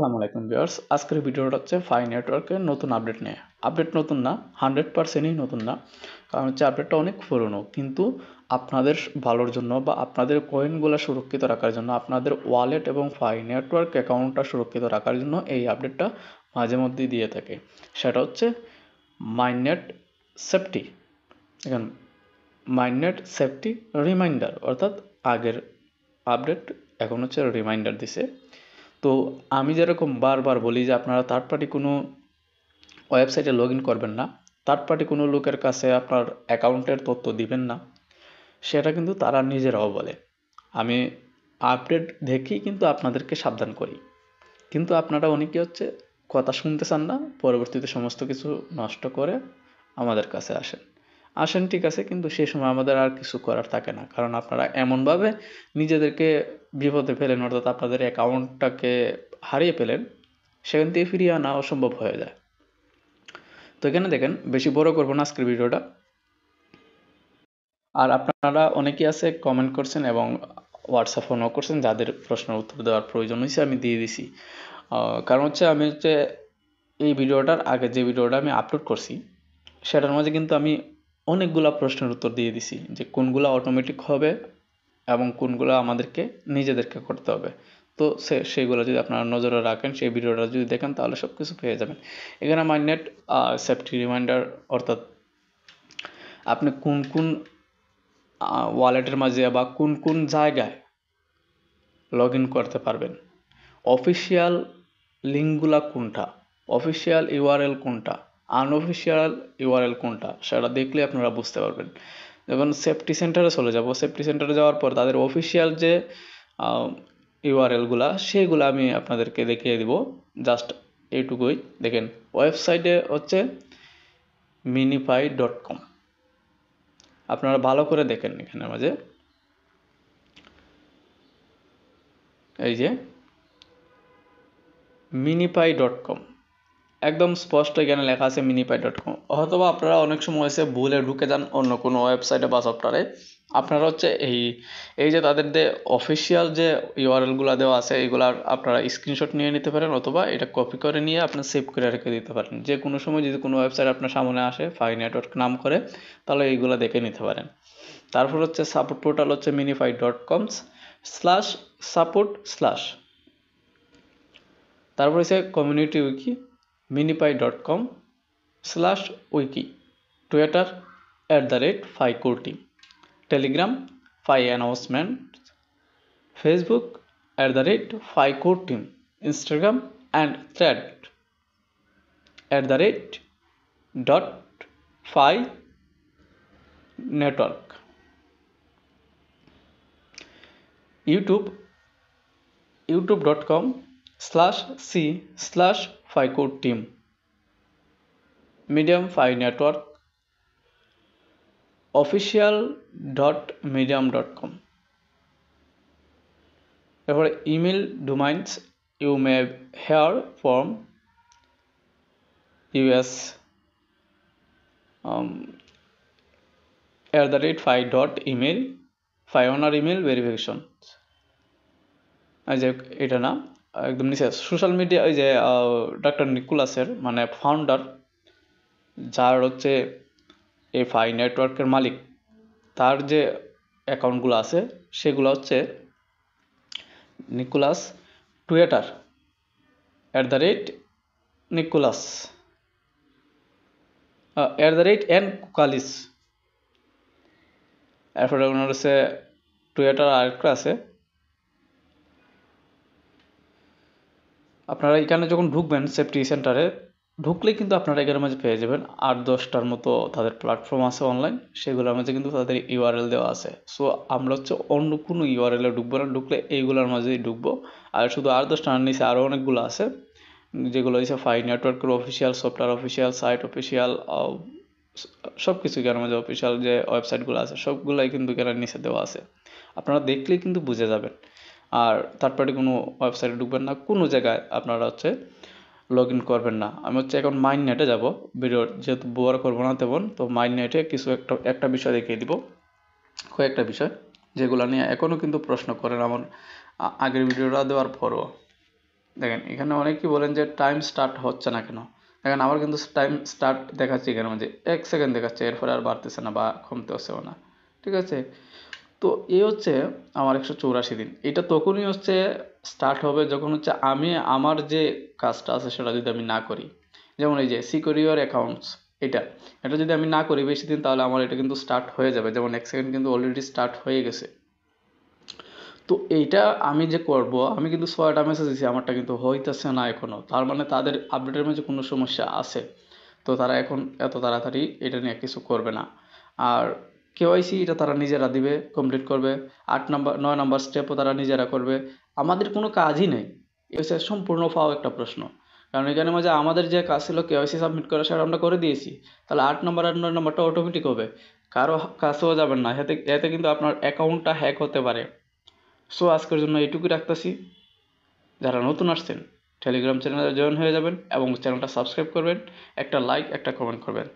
আসসালামু আলাইকুম ভিউয়ার্স, আজকের ভিডিওটা হচ্ছে ফাই নেটওয়ার্কের নতুন আপডেট নিয়ে। আপডেট নতুন না, 100%ই নতুন না, কারণ হচ্ছে আপডেটটা অনেক পুরনো, কিন্তু আপনাদের ভালোর জন্য বা আপনাদের কয়েনগুলো সুরক্ষিত রাখার জন্য, আপনাদের ওয়ালেট এবং ফাই নেটওয়ার্ক অ্যাকাউন্টটা সুরক্ষিত রাখার জন্য এই আপডেটটা মাঝে মধ্যেই দিয়ে থাকে। সেটা হচ্ছে মাইনেট সেফটি। এখন মাইনেট সেফটি রিমাইন্ডার, অর্থাৎ আগের আপডেট এখন হচ্ছে রিমাইন্ডার দিছে। তো আমি যেরকম বারবার বলি যে আপনারা থার্ড পার্টি কোনো ওয়েবসাইটে লগ ইন করবেন না, থার্ড পার্টি কোনো লোকের কাছে আপনার অ্যাকাউন্টের তথ্য দিবেন না, সেটা কিন্তু তারা নিজেরাও বলে। আমি আপডেট দেখেই কিন্তু আপনাদেরকে সাবধান করি, কিন্তু আপনারা অনেকে হচ্ছে কথা শুনতে চান না, পরবর্তীতে সমস্ত কিছু নষ্ট করে আমাদের কাছে আসেন ঠিক আছে, কিন্তু সেই সময় আমাদের আর কিছু করার থাকে না, কারণ আপনারা এমনভাবে নিজেদেরকে বিপদে ফেলেন, অর্থাৎ আপনাদের অ্যাকাউন্টটাকে হারিয়ে ফেলেন, সেখান থেকে ফিরিয়ে আনা অসম্ভব হয়ে যায়। তো এখানে দেখেন, বেশি বড় করবো না আজকের ভিডিওটা। আর আপনারা অনেকেই আছে কমেন্ট করছেন এবং হোয়াটসঅ্যাপ ফোনও করছেন, যাদের প্রশ্নের উত্তর দেওয়ার প্রয়োজন হয়েছে আমি দিয়ে দিছি। কারণ হচ্ছে আমি হচ্ছে এই ভিডিওটার আগে যে ভিডিওটা আমি আপলোড করছি, সেটার মাঝে কিন্তু আমি অনেকগুলা প্রশ্নের উত্তর দিয়ে দিছি, যে কোনগুলা অটোমেটিক হবে এবং কোনগুলো আমাদেরকে নিজেদেরকে করতে হবে। তো সেইগুলো যদি আপনারা নজরে রাখেন, সেই ভিডিওটা যদি দেখেন, তাহলে সব কিছু পেয়ে যাবেন। এখানে মাইনেট সেফটি রিমাইন্ডার, অর্থাৎ আপনি কোন কোন ওয়ালেটের মাঝে বা কোন কোন জায়গায় লগ ইন করতে পারবেন, অফিসিয়াল লিঙ্কগুলা কোনটা, অফিসিয়াল ইউআরএল কোনটা, আনঅফিসিয়াল ইউআরএল কোনটা, সেটা দেখলে আপনারা বুঝতে পারবেন। যখন সেফটি সেন্টারে চলে যাব, সেফটি সেন্টারে যাওয়ার পর তাদের অফিসিয়াল যে ইউআরএলগুলা, সেইগুলো আমি আপনাদেরকে দেখিয়ে দিব। জাস্ট এইটুকুই দেখেন, ওয়েবসাইটে হচ্ছে minify.com। আপনারা ভালো করে দেখেন, এখানে মাঝে এই যে minify.com, একদম স্পষ্ট এখানে লেখা আছে minify.com। অথবা আপনারা অনেক সময় এসে ভুলে ঢুকে যান অন্য কোনো ওয়েবসাইটে বা সফটওয়্যারে, আপনারা হচ্ছে এই যে তাদের যে অফিসিয়াল যে ইউআরএলগুলো দেওয়া আছে, এইগুলার আপনারা স্ক্রিনশট নিয়ে নিতে পারেন, অথবা এটা কপি করে নিয়ে আপনার সেভ করে রেখে দিতে পারেন। যে কোনো সময় যদি কোনো ওয়েবসাইট আপনার সামনে আসে ফাই নেটওয়ার্ক নাম করে, তাহলে এইগুলো দেখে নিতে পারেন। তারপর হচ্ছে সাপোর্ট পোর্টাল হচ্ছে minify.com/support/। তারপর হচ্ছে community wiki minify.com/wiki, Twitter @FiCoreTeam, Telegram Fi announcement, Facebook @FiCoreTeam, Instagram and thread @.fi network, YouTube youtube.com/c/FiCoreTeam, Medium Fi network official.medium.com। তারপরে email domains you may hear from US @fi.email, Fi owner email verification. যে এটা না, একদম নিচে social media, ওই যে doctor নিকোলাসের মানে founder, যার হচ্ছে এই ফাই নেটওয়ার্কের মালিক, তার যে অ্যাকাউন্টগুলো আছে সেগুলো হচ্ছে নিকোলাস টুইটার @নিকোলাস @n কুকালিস। এরপরে ওনার হচ্ছে টুইটার আরেকটা আছে। আপনারা এখানে যখন ঢুকবেন সেফটি সেন্টারে, ঢুকলে কিন্তু আপনারা এখানের মাঝে পেয়ে যাবেন 8-10টার মতো তাদের প্ল্যাটফর্ম আছে অনলাইন, সেগুলোর মাঝে কিন্তু তাদের ইউআরএল দেওয়া আছে। সো আমরা হচ্ছে অন্য কোনো ইউআরএলে ঢুকবো না, ঢুকলে এইগুলোর মাঝেই ঢুকবো। আর শুধু 8-10টার নিচে আরও অনেকগুলো আছে, যেগুলো হচ্ছে ফাই নেটওয়ার্কের official software, official site, official সব কিছু এখানের মাঝে অফিসিয়াল যে ওয়েবসাইটগুলো আছে সবগুলাই কিন্তু এখানে নিচে দেওয়া আছে, আপনারা দেখলেই কিন্তু বুঝে যাবেন। আর থার্ড পার্টি কোনো ওয়েবসাইটে ঢুকবেন না, কোনো জায়গায় আপনারা হচ্ছে লগ ইন করবেন না। আমি হচ্ছে এখন মাইন নেটে যাবো, ভিডিও যেহেতু বোর করবো না তেমন, তো মাইন নেটে কিছু একটা বিষয় দেখিয়ে দিব, কয়েকটা বিষয় যেগুলো নিয়ে এখনও কিন্তু প্রশ্ন করেন আমার আগের ভিডিওটা দেওয়ার পরও। দেখেন এখানে অনেকেই বলেন যে টাইম স্টার্ট হচ্ছে না কেন। দেখেন আমার কিন্তু টাইম স্টার্ট দেখাচ্ছে এখানে মাঝে 1 সেকেন্ড দেখাচ্ছে, এরপরে আর বাড়তেছে না বা কমতেছেও না। ঠিক আছে, তো এই হচ্ছে আমার 184 দিন। এটা তখনই হচ্ছে স্টার্ট হবে যখন হচ্ছে আমি আমার যে কাজটা আছে সেটা যদি আমি না করি। যেমন এই যে সিকিউর ইউর অ্যাকাউন্টস, এটা এটা যদি আমি না করি বেশি দিন, তাহলে আমার এটা কিন্তু স্টার্ট হয়ে যাবে। যেমন 1 সেকেন্ড কিন্তু অলরেডি স্টার্ট হয়ে গেছে। তো এইটা আমি যে করব, আমি কিন্তু 6টা মেসেজ দিছি, আমারটা কিন্তু হইতেছে না এখনো। তার মানে তাদের আপডেটের মাঝে কোনো সমস্যা আছে। তো তারা এখন এত তাড়াতাড়ি এটা নিয়ে কিছু করবে না। আর কেওয়াইসি এটা তারা নিজেরা দিবে, কমপ্লিট করবে। 8 নাম্বার 9 নাম্বার স্টেপও তারা নিজেরা করবে। আমাদের কোনো কাজই নেই। এ হচ্ছে সম্পূর্ণ ফাও একটা প্রশ্ন। কারণ এখানে মাঝে আমাদের যে কাজ ছিল কেওয়াইসি সাবমিট করা, সেটা আমরা করে দিয়েছি। তাহলে 8 নাম্বার আর 9 নাম্বারটা অটোমেটিক হবে। কারো কাছেও যাবেন না, এতে এতে কিন্তু আপনার অ্যাকাউন্টটা হ্যাক হতে পারে। সো আজকের জন্য এইটুকুই রাখতেছি। যারা নতুন আসছেন টেলিগ্রাম চ্যানেলে জয়েন হয়ে যাবেন এবং চ্যানেলটা সাবস্ক্রাইব করবেন, একটা লাইক একটা কমেন্ট করবেন।